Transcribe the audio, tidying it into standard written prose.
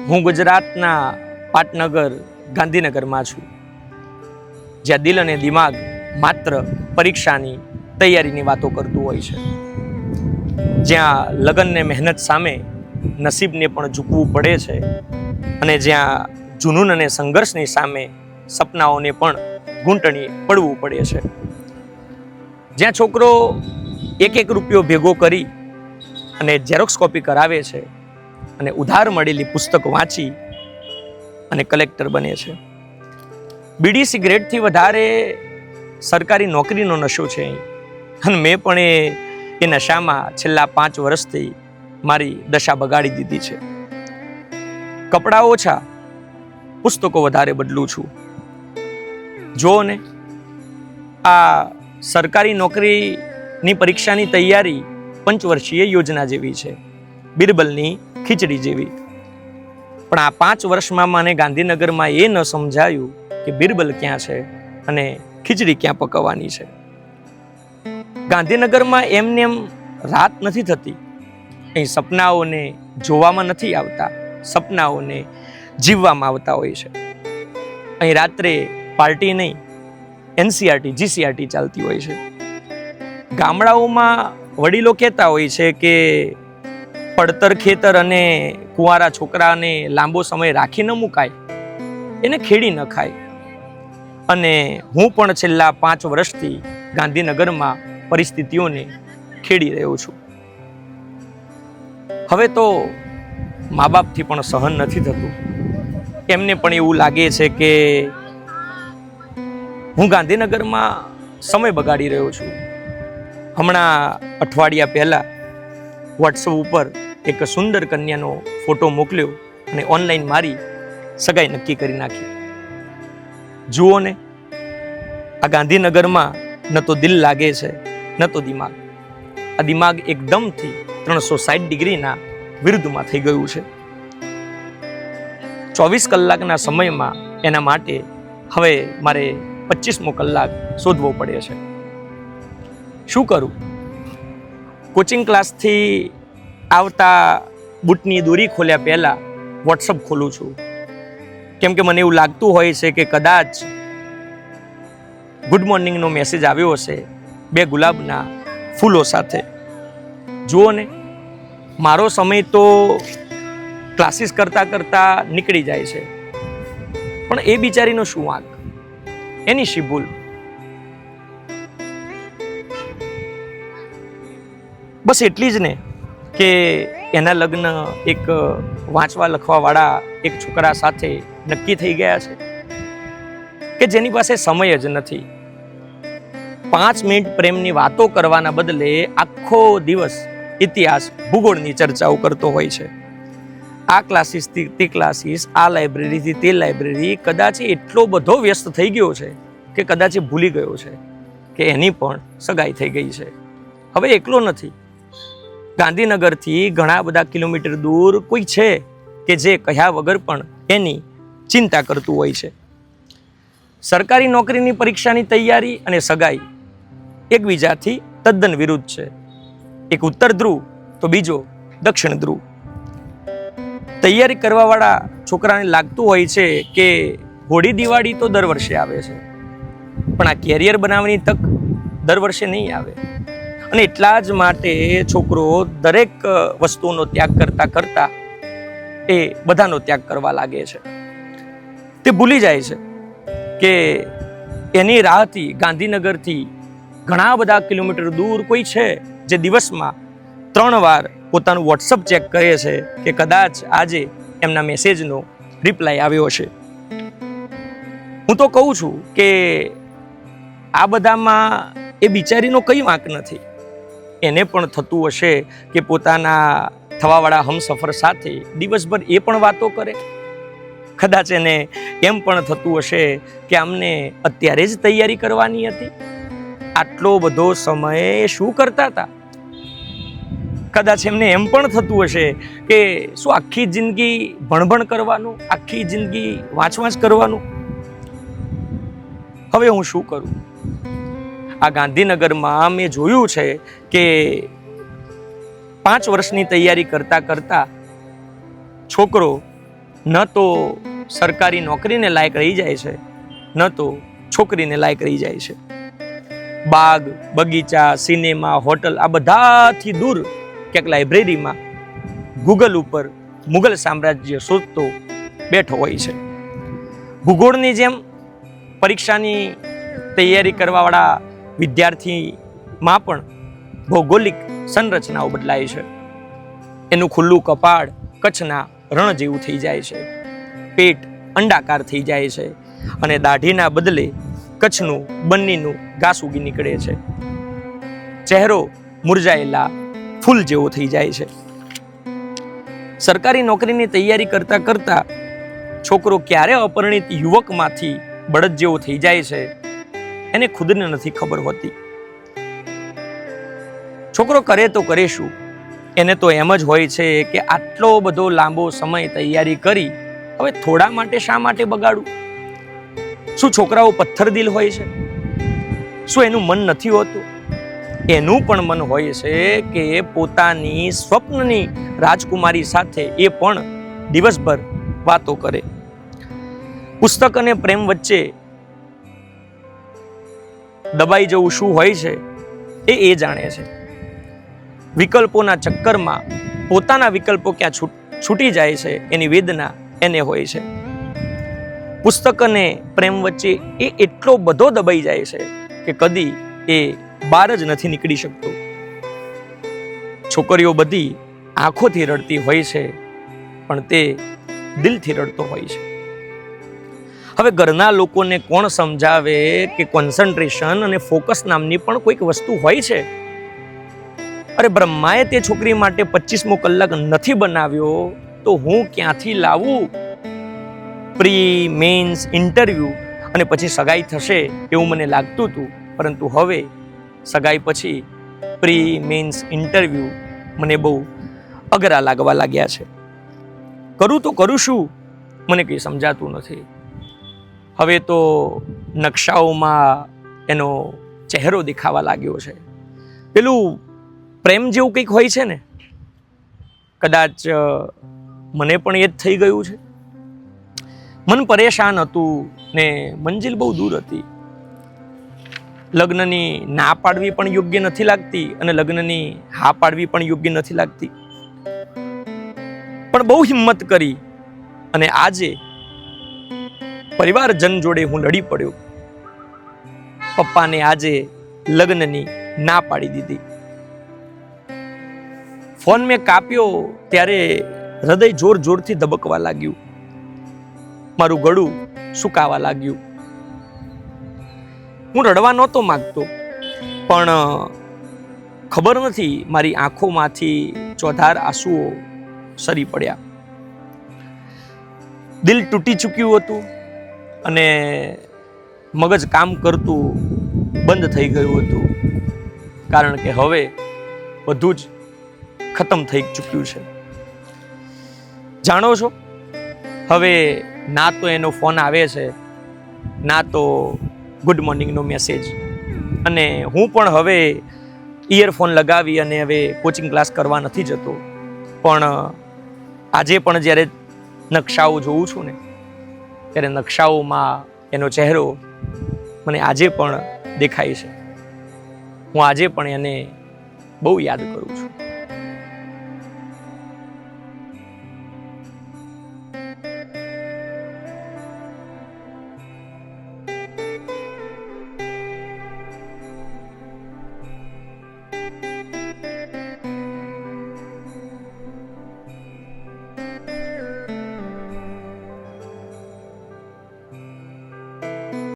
હું ગુજરાતના પાટનગર ગાંધીનગરમાં છું, જ્યાં દિલ અને દિમાગ માત્ર પરીક્ષાની તૈયારીની વાતો કરતું હોય છે, જ્યાં લગન ને મહેનત સામે નસીબને પણ ઝૂકવું પડે છે, અને જ્યાં જુનૂન અને સંઘર્ષની સામે સપનાઓને પણ ઘૂંટણી પડવું પડે છે, જ્યાં છોકરો એક એક રૂપિયો ભેગો કરી અને ઝેરોક્સ કોપી કરાવે છે અને ઉધાર મળેલી પુસ્તક વાંચી અને કલેક્ટર બને છે. બીડી સિગરેટથી વધારે સરકારી નોકરીનો નશો છે અને મેં પણ એ નશામાં છેલ્લા 5 વર્ષથી મારી દશા બગાડી દીધી છે. કપડાં ઓછા, પુસ્તકો વધારે બદલું છું. જો ને આ સરકારી નોકરીની પરીક્ષાની તૈયારી પંચવર્ષીય યોજના જેવી છે, બિરબલની ખીચડી જેવી. પણ આ 5 વર્ષમાં મને ગાંધીનગરમાં એ ન સમજાયું કે બિરબલ ક્યાં છે અને ખીચડી ક્યાં પકવવાની છે. ગાંધીનગરમાં એમને એમ રાત નથી થતી. અહીં સપનાઓને જોવામાં નથી આવતા, સપનાઓને જીવવામાં આવતા હોય છે. અહીં રાત્રે પાર્ટી નહીં, NCRT GCRT ચાલતી હોય છે. ગામડાઓમાં વડીલો કહેતા હોય છે કે પડતર ખેતર અને કુંવારા છોકરાને લાંબો સમય રાખી ન મુકાય, એને ખેડી ન ખાય. અને હું પણ છેલ્લા 5 વર્ષથી ગાંધીનગરમાં પરિસ્થિતિઓને ખેડી રહ્યો છું. હવે તો મા બાપથી પણ સહન નથી થતું. એમને પણ એવું લાગે છે કે હું ગાંધીનગરમાં સમય બગાડી રહ્યો છું. હમણાં અઠવાડિયા પહેલા વોટ્સઅપ ઉપર એક સુંદર કન્યાનો ફોટો મોકલ્યો અને ઓનલાઈન મારી સગાઈ નક્કી કરી નાખી. જુઓ ને, આ ગાંધીનગરમાં ન તો દિલ લાગે છે ન તો દિમાગ. આ દિમાગ એકદમથી 360 ડિગ્રીના વિરુદ્ધમાં થઈ ગયું છે. 24 કલાકના સમયમાં એના માટે હવે મારે 25મો કલાક શોધવો પડે છે. શું કરું? કોચિંગ ક્લાસથી આવતા બૂટની દોરી ખોલ્યા પહેલા વોટ્સઅપ ખોલું છું, કેમ કે મને એવું લાગતું હોય છે કે કદાચ ગુડ મોર્નિંગનો મેસેજ આવ્યો હશે 2 ગુલાબના ફૂલો સાથે. જુઓ ને, મારો સમય તો ક્લાસીસ કરતા કરતા નીકળી જાય છે, પણ એ બિચારીનો શું વાંક? એની શી ભૂલ? બસ એટલી જ ને કે એના લગ્ન એક વાંચવા લખવા વાળા એક છોકરા સાથે નક્કી થઈ ગયા છે કે જેની પાસે સમય જ નથી. 5 મિનિટ પ્રેમની વાતો કરવાના બદલે આખો દિવસ ઇતિહાસ ભૂગોળની ચર્ચાઓ કરતો હોય છે. આ ક્લાસીસથી તે ક્લાસીસ, આ લાઇબ્રેરીથી તે લાઇબ્રેરી. કદાચ એટલો બધો વ્યસ્ત થઈ ગયો છે કે કદાચ ભૂલી ગયો છે કે એની પણ સગાઈ થઈ ગઈ છે. હવે એકલો નથી. ગાંધીનગરથી ઘણા બધા કિલોમીટર દૂર કોઈ છે કે જે કહ્યા વગર પણ એની ચિંતા કરતું હોય છે. સરકારી નોકરીની પરીક્ષાની તૈયારી અને સગાઈ એકબીજાથી તદ્દન વિરુદ્ધ છે. એક ઉત્તર ધ્રુવ તો બીજો દક્ષિણ ધ્રુવ. તૈયારી કરવાવાળા છોકરાને લાગતું હોય છે કે હોળી દિવાળી તો દર વર્ષે આવે છે, પણ આ કેરિયર બનાવવાની તક દર વર્ષે નહીં આવે. અને એટલા જ માટે છોકરો દરેક વસ્તુનો ત્યાગ કરતા કરતા એ બધાનો ત્યાગ કરવા લાગે છે. તે ભૂલી જાય છે કે એની રાહથી ગાંધીનગરથી ઘણા બધા કિલોમીટર દૂર કોઈ છે જે દિવસમાં 3 વાર પોતાનું વોટ્સઅપ ચેક કરે છે કે કદાચ આજે એમના મેસેજનો રિપ્લાય આવ્યો છે. હું તો કહું છું કે આ બધામાં એ બિચારીનો કંઈ વાંક નથી. એને પણ થતું હશે કે પોતાના થવાવાળા હમસફર સાથે દિવસભર એ પણ વાતો કરે. કદાચ એને એમ પણ થતું હશે કે આમને અત્યારે જ તૈયારી કરવાની હતી. આટલો બધો સમય શું કરતા હતા? કદાચ એમને એમ પણ થતું હશે કે શું આખી જિંદગી ભણભણ કરવાનું, આખી જિંદગી વાંચ કરવાનું? હવે હું શું કરું? આ ગાંધીનગરમાં મેં જોયું છે કે 5 વર્ષની તૈયારી કરતા કરતા છોકરો ન તો સરકારી નોકરીને લાયક રહી જાય છે, ન તો છોકરીને લાયક રહી જાય છે. બાગ, બગીચા, સિનેમા, હોટલ આ બધાથી દૂર ક્યાંક લાઇબ્રેરીમાં ગૂગલ ઉપર મુગલ સામ્રાજ્ય શોધતો બેઠો હોય છે. ભૂગોળની જેમ પરીક્ષાની તૈયારી કરવાવાળા વિદ્યાર્થીમાં પણ ભૌગોલિક સંરચનાઓ બદલાય છે. એનું ખુલ્લું કપાળ કચ્છના રણ જેવું થઈ જાય છે, પેટ અંડાકાર થઈ જાય છે અને દાઢીના બદલે કચ્છનું બન્નીનું ઘાસ ઉગી નીકળે છે. ચહેરો મુરઝાયેલા ફૂલ જેવો થઈ જાય છે. સરકારી નોકરીની તૈયારી કરતા કરતા છોકરો ક્યારે અપરિણિત યુવકમાંથી બળદ જેવો થઈ જાય છે એને ખુદને નથી ખબર હોતી. છોકરો કરે તો કરે શું? એને તો એમ જ હોય છે કે આટલો બધો લાંબો સમય તૈયારી કરી હવે થોડા માટે શા માટે બગાડું? શું છોકરાઓ પથ્થરદિલ હોય છે? શું એનું મન નથી હોતું? એનું પણ મન હોય છે કે પોતાની સ્વપ્નની રાજકુમારી સાથે એ પણ દિવસભર વાતો કરે. પુસ્તક અને પ્રેમ વચ્ચે દબાઈ જવું શું હોય છે એ જાણે છે. વિકલ્પોના ચક્કરમાં પોતાના વિકલ્પો ક્યાં છૂટી જાય છે એની વેદના એને હોય છે. પુસ્તક અને પ્રેમ વચ્ચે એ એટલો બધો દબાઈ જાય છે કે કદી એ બહાર જ નથી નીકળી શકતો. છોકરીઓ બધી આંખોથી રડતી હોય છે પણ તે દિલથી રડતો હોય છે. હવે ઘરના લોકોને કોણ સમજાવે કે કોન્સન્ટ્રેશન અને ફોકસ નામની પણ કોઈક વસ્તુ હોય છે? અરે બ્રહ્માએ તે છોકરી માટે 25મો કલાક નથી બનાવ્યો તો હું ક્યાંથી લાવું? પ્રી મેન્સ ઇન્ટરવ્યુ અને પછી સગાઈ થશે એવું મને લાગતું હતું, પરંતુ હવે સગાઈ પછી પ્રી મેન્સ ઇન્ટરવ્યુ મને બહુ અઘરા લાગવા લાગ્યા છે. કરું તો કરું શું મને કંઈ સમજાતું નથી. હવે તો નકશાઓમાં એનો ચહેરો દેખાવા લાગ્યો છે. પેલું પ્રેમ જેવું કંઈક હોય છે ને, કદાચ મને પણ એ જ થઈ ગયું છે. મન પરેશાન હતું ને મંજિલ બહુ દૂર હતી. લગ્નની ના પાડવી પણ યોગ્ય નથી લાગતી અને લગ્નની હા પાડવી પણ યોગ્ય નથી લાગતી. પણ બહુ હિંમત કરી અને આજે પરિવારજન જોડે હું લડી પડ્યો. પપ્પાને આજે લગ્નની ના પાડી દીધી. ફોન મેં કાપ્યો ત્યારે હૃદય જોર જોરથી ધબકવા લાગ્યું. મારું ગળું સુકાવા લાગ્યું. હું રડવા નહોતો માંગતો, પણ ખબર નથી મારી આંખોમાંથી ચોધાર આંસુઓ સરી પડ્યા. દિલ તૂટી ચૂક્યું હતું અને મગજ કામ કરતું બંધ થઈ ગયું હતું, કારણ કે હવે બધું જ ખતમ થઈ ચૂક્યું છે. જાણો છો, હવે ના તો એનો ફોન આવે છે, ના તો ગુડ મોર્નિંગનો મેસેજ. અને હું પણ હવે ઇયરફોન લગાવી અને હવે કોચિંગ ક્લાસ કરવા નથી જતો. પણ આજે પણ જ્યારે નકશાઓ જોઉં છું ને ત્યારે નકશાઓમાં એનો ચહેરો મને આજે પણ દેખાય છે. હું આજે પણ એને બહુ યાદ કરું છું.